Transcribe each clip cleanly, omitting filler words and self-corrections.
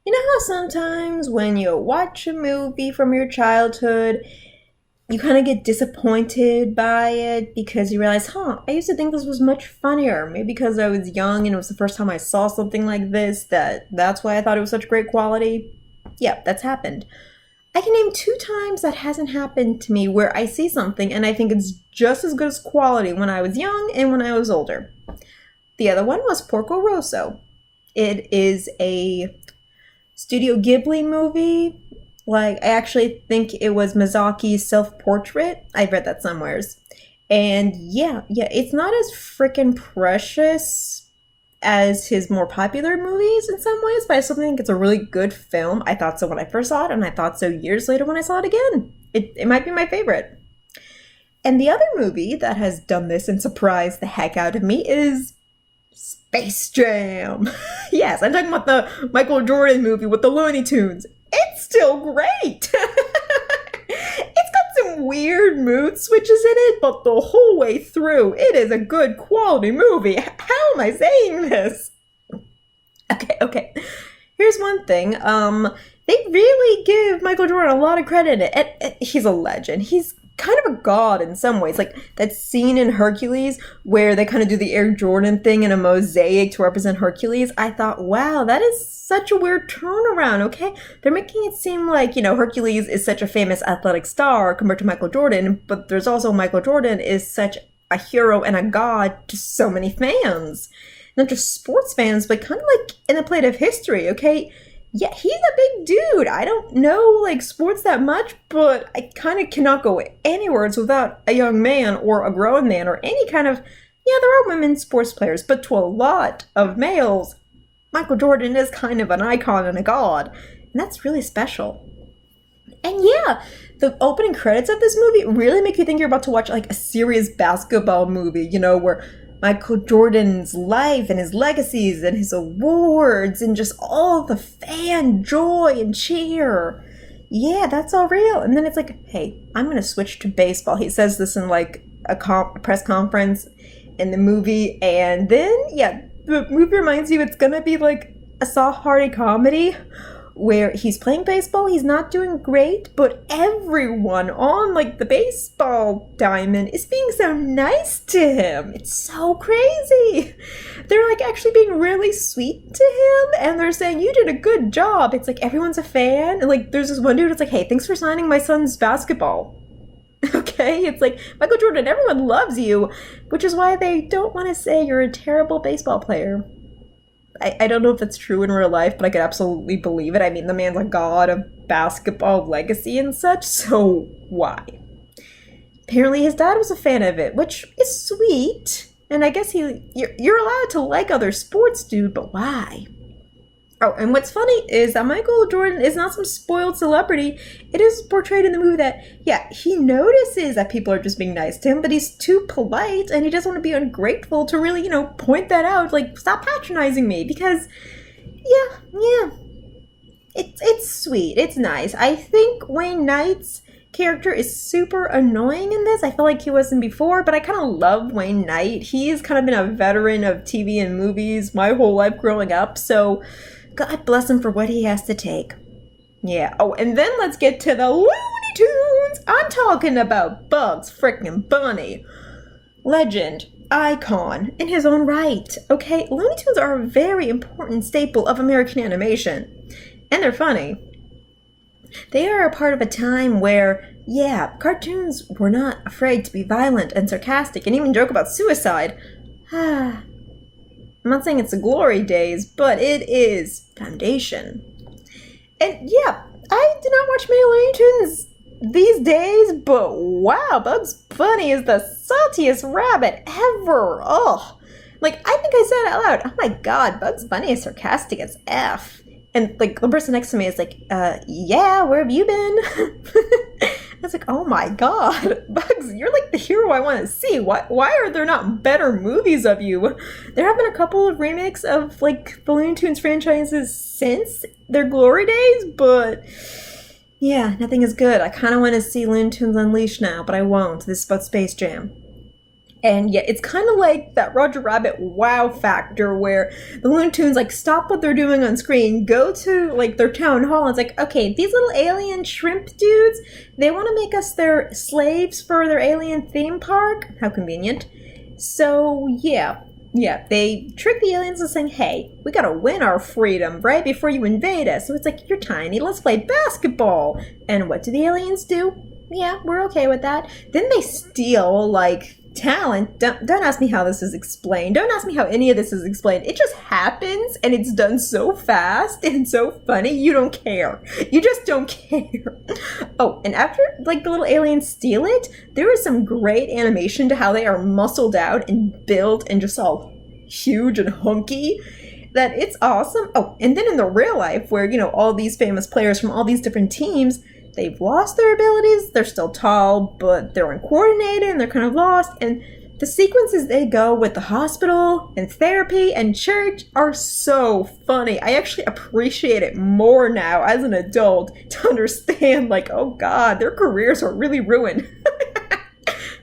You know how sometimes when you watch a movie from your childhood, you kind of get disappointed by it because you realize, I used to think this was much funnier. Maybe because I was young and it was the first time I saw something like this, that's why I thought it was such great quality. Yeah, that's happened. I can name two times that hasn't happened to me where I see something and I think it's just as good as quality when I was young and when I was older. The other one was Porco Rosso. It is a Studio Ghibli movie. Like, I actually think it was Miyazaki's self-portrait. I read that somewheres. And yeah, it's not as freaking precious as his more popular movies in some ways, but I still think it's a really good film. I thought so when I first saw it, and I thought so years later when I saw it again. It might be my favorite. And the other movie that has done this and surprised the heck out of me is Space Jam. Yes, I'm talking about the Michael Jordan movie with the Looney Tunes. It's still great. It's got some weird mood switches in it, but the whole way through, it is a good quality movie. How am I saying this? Okay. Here's one thing. They really give Michael Jordan a lot of credit. He's a legend. He's kind of a god in some ways. Like that scene in Hercules where they kind of do the Air Jordan thing in a mosaic to represent Hercules. I thought, wow, that is such a weird turnaround, okay? They're making it seem like, Hercules is such a famous athletic star compared to Michael Jordan, but there's also Michael Jordan is such a hero and a god to so many fans. Not just sports fans, but kind of like in the plate of history, okay? Yeah, he's a big dude. I don't know like sports that much, but I kind of cannot go anywhere without a young man or a grown man or any kind of, yeah, there are women sports players, but to a lot of males, Michael Jordan is kind of an icon and a god. And that's really special. And yeah, the opening credits of this movie really make you think you're about to watch like a serious basketball movie, where Michael Jordan's life and his legacies and his awards and just all the fan joy and cheer. Yeah, that's all real. And then it's like, hey, I'm going to switch to baseball. He says this in like a press conference in the movie. And then, yeah, the movie reminds you it's going to be like a soft-hearted comedy where he's playing baseball, he's not doing great, but everyone on like the baseball diamond is being so nice to him. It's so crazy. They're like actually being really sweet to him and they're saying, you did a good job. It's like everyone's a fan. And like there's this one dude that's like, hey, thanks for signing my son's basketball. Okay, it's like, Michael Jordan, everyone loves you, which is why they don't want to say you're a terrible baseball player. I don't know if that's true in real life, but I could absolutely believe it. I mean, the man's a god of basketball legacy and such, so why? Apparently his dad was a fan of it, which is sweet. And I guess you're allowed to like other sports, dude, but why? Oh, and what's funny is that Michael Jordan is not some spoiled celebrity. It is portrayed in the movie that, yeah, he notices that people are just being nice to him, but he's too polite and he doesn't want to be ungrateful to really, point that out. Like, stop patronizing me because, yeah, it's sweet. It's nice. I think Wayne Knight's character is super annoying in this. I feel like he wasn't before, but I kind of love Wayne Knight. He's kind of been a veteran of TV and movies my whole life growing up, so God bless him for what he has to take. Yeah. Oh, and then let's get to the Looney Tunes. I'm talking about Bugs Frickin' Bunny. Legend. Icon in his own right. Okay, Looney Tunes are a very important staple of American animation. And they're funny. They are a part of a time where, yeah, cartoons were not afraid to be violent and sarcastic and even joke about suicide. I'm not saying it's the glory days, but it is foundation. And yeah, I do not watch many Looney Tunes these days, but wow, Bugs Bunny is the saltiest rabbit ever. Oh, like I think I said it out loud. Oh my God, Bugs Bunny is sarcastic as F. And like the person next to me is like, yeah, where have you been? I was like, oh my God, Bugs, you're like the hero I want to see. Why are there not better movies of you? There have been a couple of remakes of like the Looney Tunes franchises since their glory days, but yeah, nothing is good. I kind of want to see Looney Tunes Unleashed now, but I won't. This is about Space Jam. And yeah, it's kind of like that Roger Rabbit wow factor where the Looney Tunes like stop what they're doing on screen, go to like their town hall, and it's like, okay, these little alien shrimp dudes, they want to make us their slaves for their alien theme park. How convenient. So yeah, they trick the aliens into saying, hey, we gotta win our freedom right before you invade us. So it's like, you're tiny, let's play basketball. And what do the aliens do? Yeah, we're okay with that. Then they steal like talent. Don't ask me how this is explained. Don't ask me how any of this is explained. It just happens, and it's done so fast and so funny, you don't care. You just don't care. Oh, and after like the little aliens steal it, there is some great animation to how they are muscled out and built and just all huge and hunky, that it's awesome. Oh, and then in the real life where, all these famous players from all these different teams, they've lost their abilities. They're still tall, but they're uncoordinated and they're kind of lost. And the sequences they go with the hospital and therapy and church are so funny. I actually appreciate it more now as an adult to understand, like, oh God, their careers are really ruined.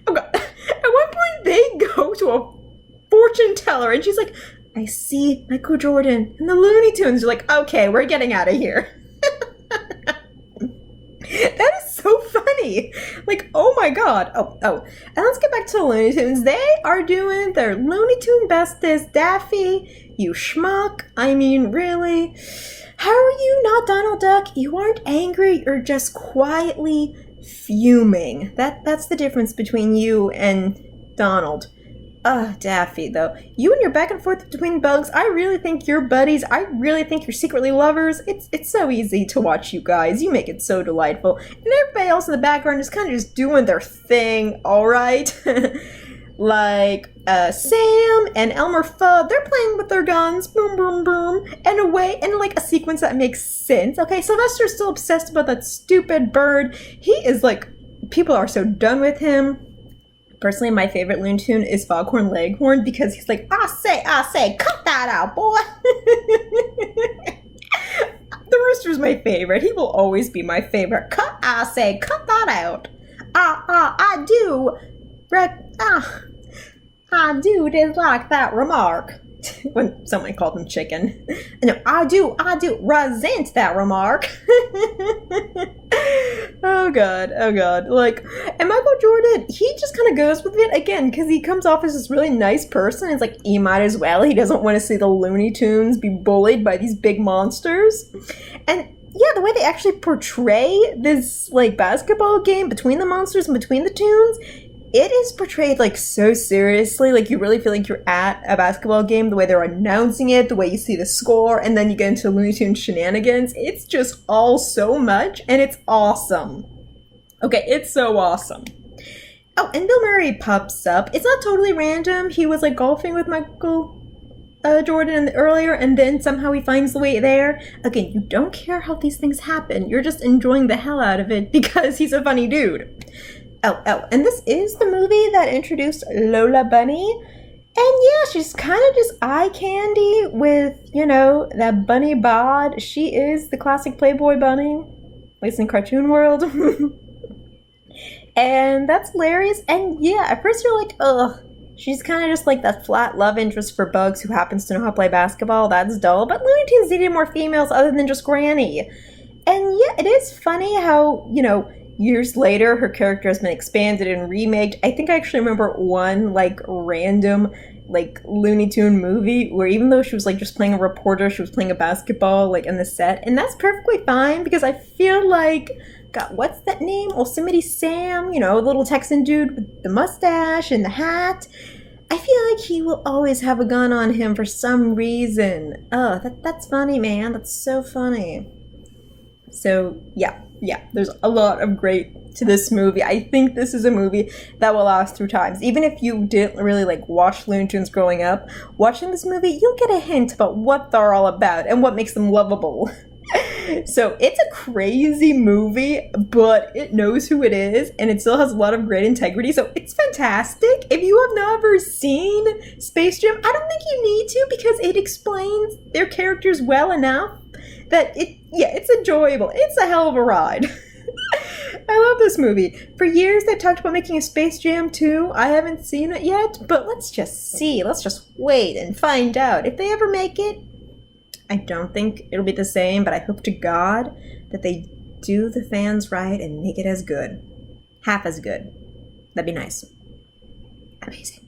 Oh God. At one point, they go to a fortune teller and she's like, I see Michael Jordan and the Looney Tunes. You're like, okay, we're getting out of here. That is so funny. Like, oh my God. Oh. And let's get back to the Looney Tunes. They are doing their Looney Tune bestest. Daffy, you schmuck. I mean, really? How are you not Donald Duck? You aren't angry. You're just quietly fuming. That's the difference between you and Donald. Daffy, though. You and your back and forth between bugs, I really think you're buddies. I really think you're secretly lovers. It's so easy to watch you guys. You make it so delightful. And everybody else in the background is kind of just doing their thing, alright? Like, Sam and Elmer Fudd, they're playing with their guns, boom, boom, boom, and away, in like a sequence that makes sense. Okay, Sylvester's still obsessed about that stupid bird. He is like, people are so done with him. Personally, my favorite Looney Tune is Foghorn Leghorn because he's like, I say, cut that out, boy. The rooster's my favorite. He will always be my favorite. Cut that out. I do dislike that remark. When someone called him chicken. No, I do resent that remark. Oh God. Like, and Michael Jordan, he just kind of goes with it again because he comes off as this really nice person. It's like, he might as well. He doesn't want to see the Looney Tunes be bullied by these big monsters. And yeah, the way they actually portray this like basketball game between the monsters and between the tunes, it is portrayed like so seriously, like you really feel like you're at a basketball game, the way they're announcing it, the way you see the score, and then you get into Looney Tunes shenanigans. It's just all so much, and it's awesome. Okay, it's so awesome. Oh, and Bill Murray pops up. It's not totally random. He was like golfing with Michael Jordan earlier, and then somehow he finds the way there. Again, you don't care how these things happen. You're just enjoying the hell out of it because he's a funny dude. Oh, and this is the movie that introduced Lola Bunny. And yeah, she's kind of just eye candy with, that bunny bod. She is the classic Playboy bunny, at least in cartoon world. And that's hilarious. And yeah, at first you're like, ugh, she's kind of just like that flat love interest for Bugs who happens to know how to play basketball. That's dull. But Looney Tunes needed more females other than just Granny. And yeah, it is funny how, years later, her character has been expanded and remaked. I think I actually remember one, like, random, like, Looney Tune movie where even though she was, like, just playing a reporter, she was playing a basketball, like, in the set. And that's perfectly fine because I feel like, God, what's that name? Yosemite Sam, the little Texan dude with the mustache and the hat. I feel like he will always have a gun on him for some reason. Oh, that's funny, man. That's so funny. So, yeah, there's a lot of great to this movie. I think this is a movie that will last through times. Even if you didn't really, watch Looney Tunes growing up, watching this movie, you'll get a hint about what they're all about and what makes them lovable. So, it's a crazy movie, but it knows who it is, and it still has a lot of great integrity, so it's fantastic. If you have never seen Space Jam, I don't think you need to, because it explains their characters well enough that it's enjoyable. It's a hell of a ride. I love this movie. For years, they talked about making a Space Jam 2. I haven't seen it yet, but let's just see. Let's just wait and find out. If they ever make it, I don't think it'll be the same, but I hope to God that they do the fans right and make it as good. Half as good. That'd be nice. Amazing.